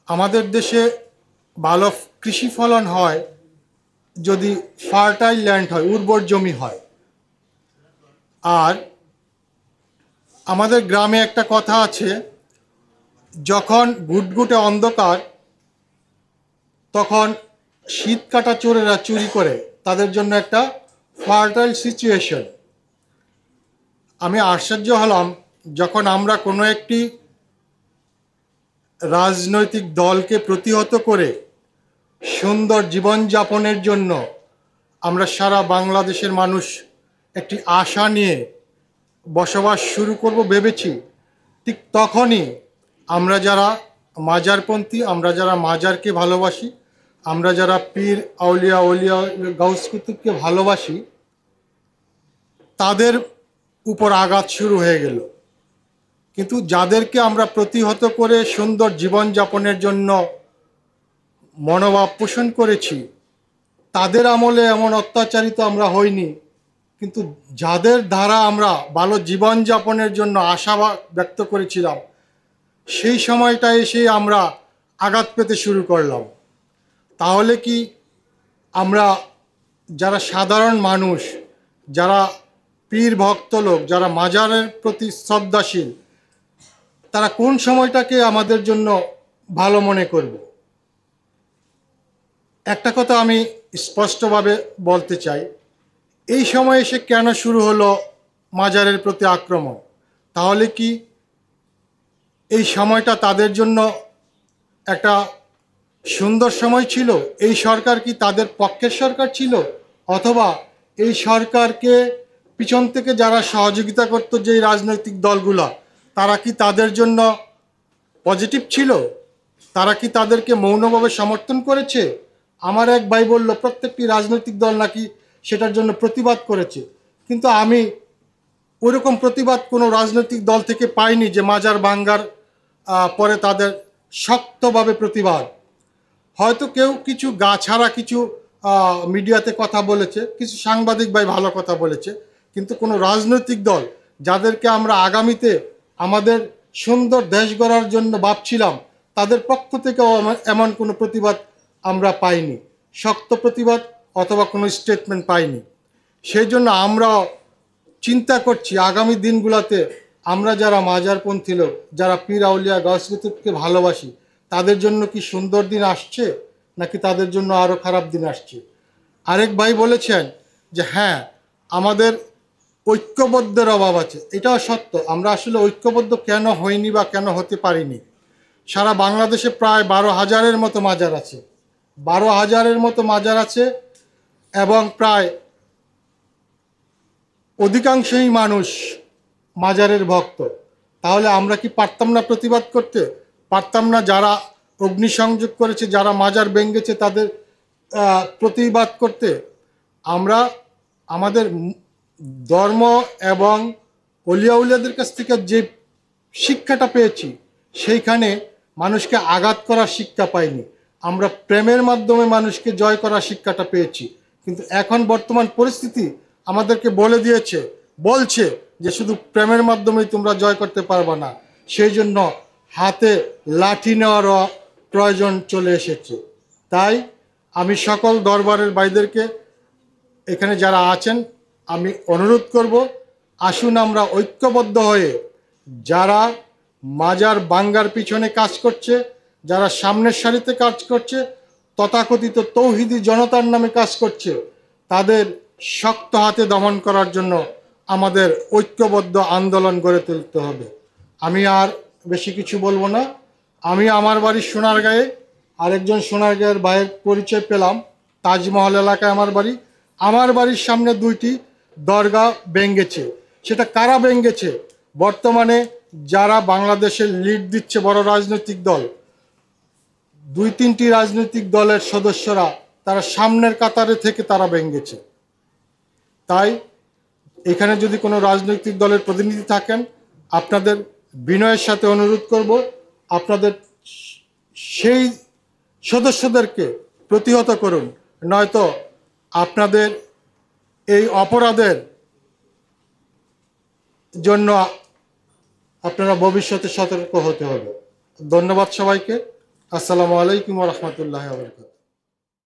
আমাদের দেশে ভালো কৃষি ফলন হয় যদি ফার্টাইল ল্যান্ড হয়, উর্বর জমি হয়। আর আমাদের গ্রামে একটা কথা আছে, যখন গুটগুটে অন্ধকার তখন শীত কাটা চোরেরা চুরি করে, তাদের জন্য একটা ফার্টাইল সিচুয়েশন। আমি আশ্চর্য হলাম যখন আমরা কোনো একটি রাজনৈতিক দলকে প্রতিহত করে সুন্দর জীবনযাপনের জন্য আমরা সারা বাংলাদেশের মানুষ একটি আশা নিয়ে বসবাস শুরু করব ভেবেছি। ঠিক তখনই আমরা যারা মাজারপন্থী, আমরা যারা মাজারকে ভালোবাসি, আমরা যারা পীর আউলিয়া ওলিয়া গাউস কুতুবকে ভালোবাসি, তাদের উপর আঘাত শুরু হয়ে গেল। কিন্তু যাদেরকে আমরা প্রতিহত করে সুন্দর জীবনযাপনের জন্য মনোভাব পোষণ করেছি, তাদের আমলে এমন অত্যাচারিত আমরা হইনি। কিন্তু যাদের দ্বারা আমরা ভালো জীবনযাপনের জন্য আশা ব্যক্ত করেছিলাম, সেই সময়টা এসে আমরা আঘাত পেতে শুরু করলাম। তাহলে কি আমরা যারা সাধারণ মানুষ, যারা পীর ভক্ত লোক, যারা মাজারের প্রতি শ্রদ্ধাশীল, তারা কোন সময়টাকে আমাদের জন্য ভালো মনে করব? একটা কথা আমি স্পষ্টভাবে বলতে চাই, এই সময় এসে কেন শুরু হলো মাজারের প্রতি আক্রমণ? তাহলে কি এই সময়টা তাদের জন্য একটা সুন্দর সময় ছিল? এই সরকার কি তাদের পক্ষের সরকার ছিল? অথবা এই সরকারকে পিছন থেকে যারা সহযোগিতা করতো, যেই রাজনৈতিক দলগুলা, তারা কি তাদের জন্য পজিটিভ ছিল? তারা কি তাদেরকে মৌনভাবে সমর্থন করেছে? আমার এক ভাই বলল প্রত্যেকটি রাজনৈতিক দল নাকি সেটার জন্য প্রতিবাদ করেছে, কিন্তু আমি ওইরকম প্রতিবাদ কোনো রাজনৈতিক দল থেকে পাইনি যে মাজার ভাঙ্গার পরে তাদের শক্তভাবে প্রতিবাদ। হয়তো কেউ কিছু গা ছাড়া কিছু মিডিয়াতে কথা বলেছে, কিছু সাংবাদিক ভাই ভালো কথা বলেছে, কিন্তু কোনো রাজনৈতিক দল যাদেরকে আমরা আগামীতে আমাদের সুন্দর দেশ গড়ার জন্য ভাবছিলাম, তাদের পক্ষ থেকেও এমন কোনো প্রতিবাদ আমরা পাইনি, শক্ত প্রতিবাদ অথবা কোনো স্টেটমেন্ট পাইনি। সেই জন্য আমরা চিন্তা করছি আগামী দিনগুলোতে আমরা যারা মাজারপন্থী লোক, যারা পীর আউলিয়া গাউস কুতুবকে ভালোবাসি, তাদের জন্য কি সুন্দর দিন আসছে নাকি তাদের জন্য আরও খারাপ দিন আসছে? আরেক ভাই বলেছেন যে হ্যাঁ, আমাদের ঐক্যবদ্ধের অভাব আছে। এটাও সত্য, আমরা আসলে ঐক্যবদ্ধ কেন হইনি বা কেন হতে পারিনি। সারা বাংলাদেশে প্রায় 12,000-এর মতো মাজার আছে, 12,000-এর মতো মাজার আছে, এবং প্রায় অধিকাংশই মানুষ মাজারের ভক্ত। তাহলে আমরা কি পারতাম না প্রতিবাদ করতে? পারতাম না যারা অগ্নিসংযোগ করেছে, যারা মাজার ভেঙেছে, তাদের প্রতিবাদ করতে? আমরা আমাদের ধর্ম এবং অলিয়া উলিয়াদের কাছ থেকে যে শিক্ষাটা পেয়েছি, সেইখানে মানুষকে আঘাত করার শিক্ষা পাইনি, আমরা প্রেমের মাধ্যমে মানুষকে জয় করার শিক্ষাটা পেয়েছি। কিন্তু এখন বর্তমান পরিস্থিতি আমাদেরকে বলছে যে শুধু প্রেমের মাধ্যমেই তোমরা জয় করতে পারবে না, সেই জন্য হাতে লাঠি নেওয়ারও প্রয়োজন চলে এসেছে। তাই আমি সকল দরবারের ভাইদেরকে, এখানে যারা আছেন, আমি অনুরোধ করব, আসুন আমরা ঐক্যবদ্ধ হয়ে যারা মাজার ভাঙ্গার পিছনে কাজ করছে, যারা সামনের সারিতে কাজ করছে, তথাকথিত তৌহিদি জনতার নামে কাজ করছে, তাদের শক্ত হাতে দমন করার জন্য আমাদের ঐক্যবদ্ধ আন্দোলন গড়ে তুলতে হবে। আমি আর বেশি কিছু বলবো না। আমি আমার বাড়ি সোনারগাঁয়ে, আরেকজন সোনারগাঁয়ের ভাইয়ের পরিচয় পেলাম, তাজমহল এলাকায় আমার বাড়ি। আমার বাড়ির সামনে 2টি দরগা ভেঙেছে। সেটা কারা ভেঙেছে? বর্তমানে যারা বাংলাদেশের লিড দিচ্ছে বড় রাজনৈতিক দল, 2-3টি রাজনৈতিক দলের সদস্যরা, তারা সামনের কাতারে থেকে তারা ভেঙেছে। তাই এখানে যদি কোনো রাজনৈতিক দলের প্রতিনিধি থাকেন, আপনাদের বিনয়ের সাথে অনুরোধ করব, আপনাদের সেই সদস্যদেরকে প্রতিহত করুন, নয়তো আপনাদের এই অপরাধের জন্য আপনারা ভবিষ্যতে সতর্ক হতে হবে। ধন্যবাদ সবাইকে। আসসালামু আলাইকুম রহমতুল্লাহ বরকাত।